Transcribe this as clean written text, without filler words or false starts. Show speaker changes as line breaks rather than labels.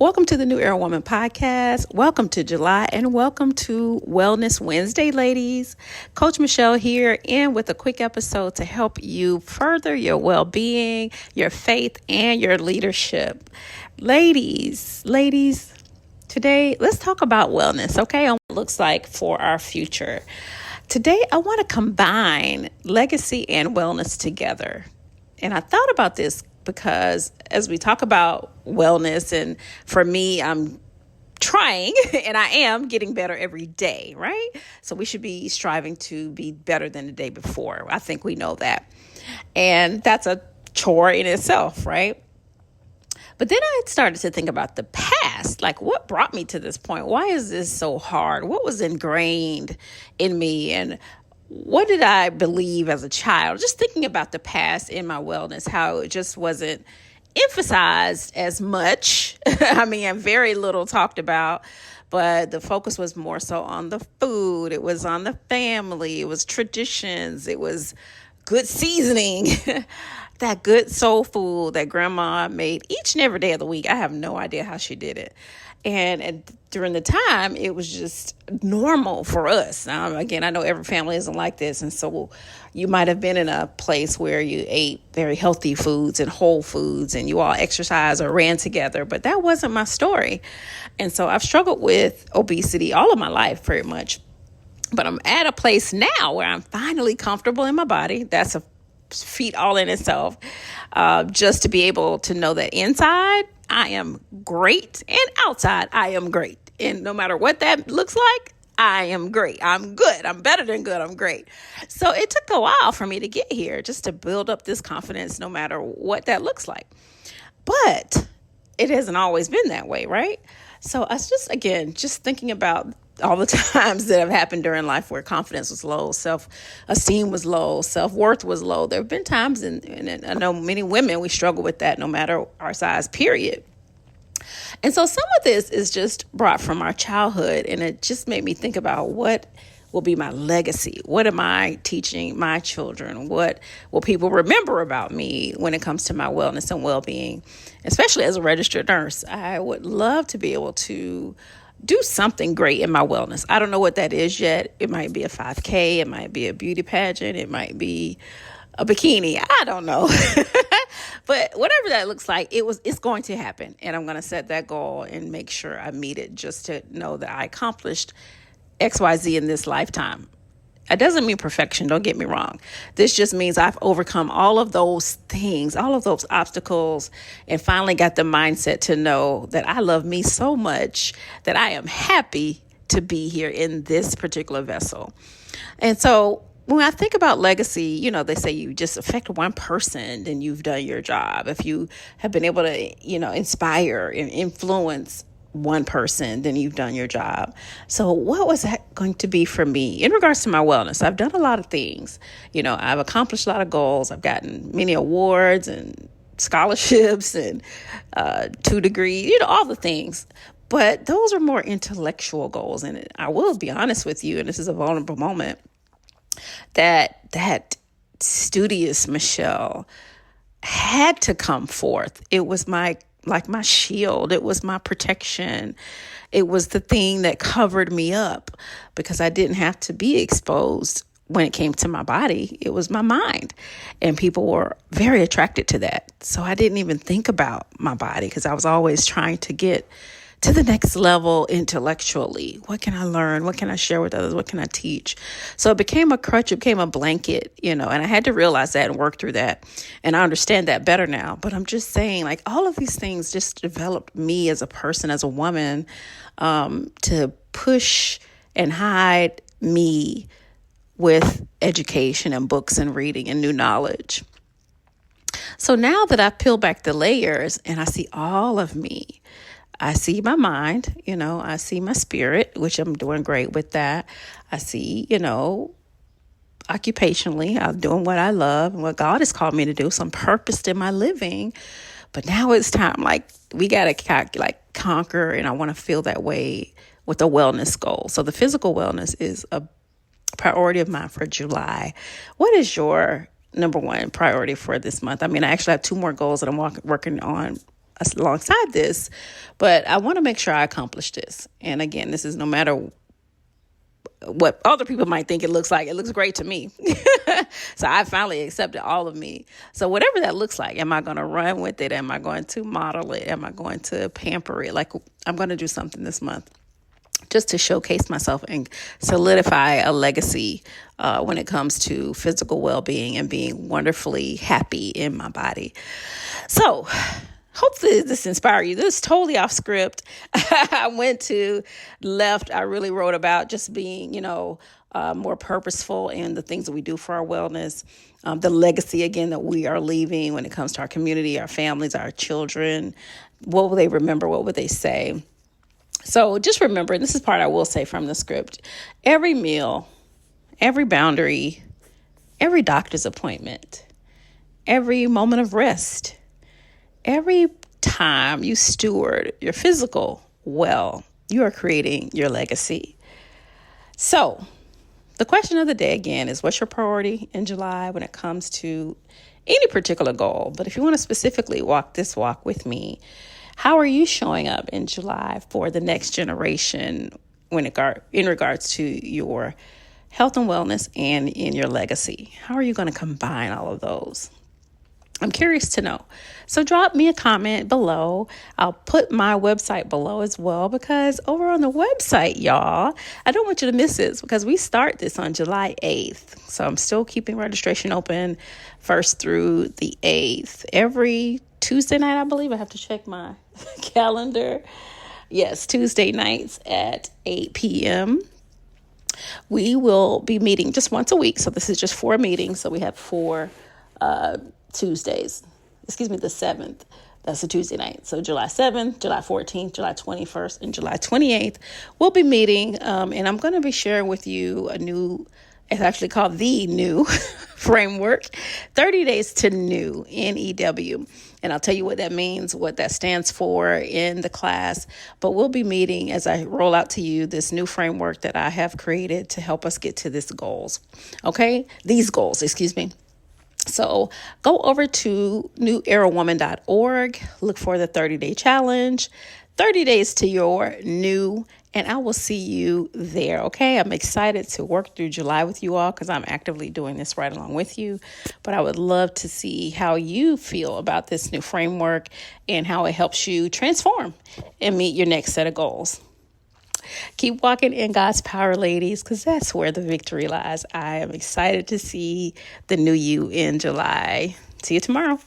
Welcome to the New Era Woman podcast. Welcome to July and welcome to Wellness Wednesday, ladies. Coach Michelle here, and with a quick episode to help you further your well-being, your faith, and your leadership. Ladies, today let's talk about wellness, okay? And what it looks like for our future. Today, I want to combine legacy and wellness together. And I thought about this because as we talk about wellness, and for me, I'm trying and I am getting better every day, right? So we should be striving to be better than the day before. I think we know that. And that's a chore in itself, right? But then I started to think about the past, like what brought me to this point? Why is this so hard? What was ingrained in me? And what did I believe as a child? Just thinking about the past in my wellness, how it just wasn't emphasized as much. I mean, very little talked about, but the focus was more so on the food. It was on the family. It was traditions. It was good seasoning, that good soul food that grandma made each and every day of the week. I have no idea how she did it. And during the time, it was just normal for us. Again, I know every family isn't like this. And so you might have been in a place where you ate very healthy foods and whole foods and you all exercised or ran together. But that wasn't my story. And so I've struggled with obesity all of my life, pretty much. But I'm at a place now where I'm finally comfortable in my body. That's a feat all in itself. Just to be able to know that inside I am great and outside I am great. And no matter what that looks like, I am great. I'm good. I'm better than good. I'm great. So it took a while for me to get here, just to build up this confidence no matter what that looks like. But it hasn't always been that way, right? So I was just thinking about all the times that have happened during life where confidence was low, self-esteem was low, self-worth was low. There have been times, and I know many women, we struggle with that no matter our size, period. And so some of this is just brought from our childhood, and it just made me think about what will be my legacy. What am I teaching my children? What will people remember about me when it comes to my wellness and well-being? Especially as a registered nurse, I would love to be able to do something great in my wellness. I don't know what that is yet. It might be a 5K. It might be a beauty pageant. It might be a bikini. I don't know. But whatever that looks like, it's going to happen. And I'm going to set that goal and make sure I meet it, just to know that I accomplished XYZ in this lifetime. It doesn't mean perfection. Don't get me wrong. This just means I've overcome all of those things, all of those obstacles, and finally got the mindset to know that I love me so much that I am happy to be here in this particular vessel. And so when I think about legacy, they say you just affect one person, then you've done your job. If you have been able to, inspire and influence one person, then you've done your job. So what was that going to be for me in regards to my wellness? I've done a lot of things. I've accomplished a lot of goals. I've gotten many awards and scholarships and 2 degrees, all the things. But those are more intellectual goals. And I will be honest with you, and this is a vulnerable moment, that studious Michelle had to come forth. It was my shield. It was my protection. It was the thing that covered me up because I didn't have to be exposed when it came to my body. It was my mind, and people were very attracted to that. So I didn't even think about my body because I was always trying to get to the next level intellectually. What can I learn? What can I share with others? What can I teach? So it became a crutch. It became a blanket, and I had to realize that and work through that. And I understand that better now. But I'm just saying, all of these things just developed me as a person, as a woman, to push and hide me with education and books and reading and new knowledge. So now that I've peeled back the layers and I see all of me, I see my mind, I see my spirit, which I'm doing great with that. I see, occupationally, I'm doing what I love and what God has called me to do. Some purpose in my living. But now it's time, we got to conquer, and I want to feel that way with a wellness goal. So the physical wellness is a priority of mine for July. What is your number one priority for this month? I actually have 2 more goals that I'm working on alongside this, but I want to make sure I accomplish this. And again, this is no matter what other people might think it looks like. It looks great to me. So I finally accepted all of me. So whatever that looks like, am I going to run with it? Am I going to model it? Am I going to pamper it? Like, I'm going to do something this month just to showcase myself and solidify a legacy when it comes to physical well-being and being wonderfully happy in my body. So hopefully this inspires you. This is totally off script. I went to left. I really wrote about just being, more purposeful in the things that we do for our wellness. The legacy, again, that we are leaving when it comes to our community, our families, our children. What will they remember? What would they say? So just remember, and this is part I will say from the script, every meal, every boundary, every doctor's appointment, every moment of rest, every time you steward your physical well, you are creating your legacy. So the question of the day, again, is what's your priority in July when it comes to any particular goal? But if you want to specifically walk this walk with me, how are you showing up in July for the next generation in regards to your health and wellness and in your legacy? How are you going to combine all of those? I'm curious to know. So drop me a comment below. I'll put my website below as well, because over on the website, y'all, I don't want you to miss this because we start this on July 8th. So I'm still keeping registration open 1st through the 8th. Every Tuesday night, I believe. I have to check my calendar. Yes, Tuesday nights at 8 p.m. We will be meeting just once a week. So this is just 4 meetings. So we have 4 Tuesdays. The 7th. That's a Tuesday night. So July 7th, July 14th, July 21st, and July 28th, we'll be meeting. And I'm going to be sharing with you it's actually called the N.E.W. framework, 30 days to N.E.W, N.E.W. And I'll tell you what that means, what that stands for in the class. But we'll be meeting as I roll out to you this new framework that I have created to help us get to these goals. These goals. So go over to newerawoman.org, look for the 30-day challenge, 30 days to your new, and I will see you there, okay? I'm excited to work through July with you all because I'm actively doing this right along with you. But I would love to see how you feel about this new framework and how it helps you transform and meet your next set of goals. Keep walking in God's power, ladies, because that's where the victory lies. I am excited to see the new you in July. See you tomorrow.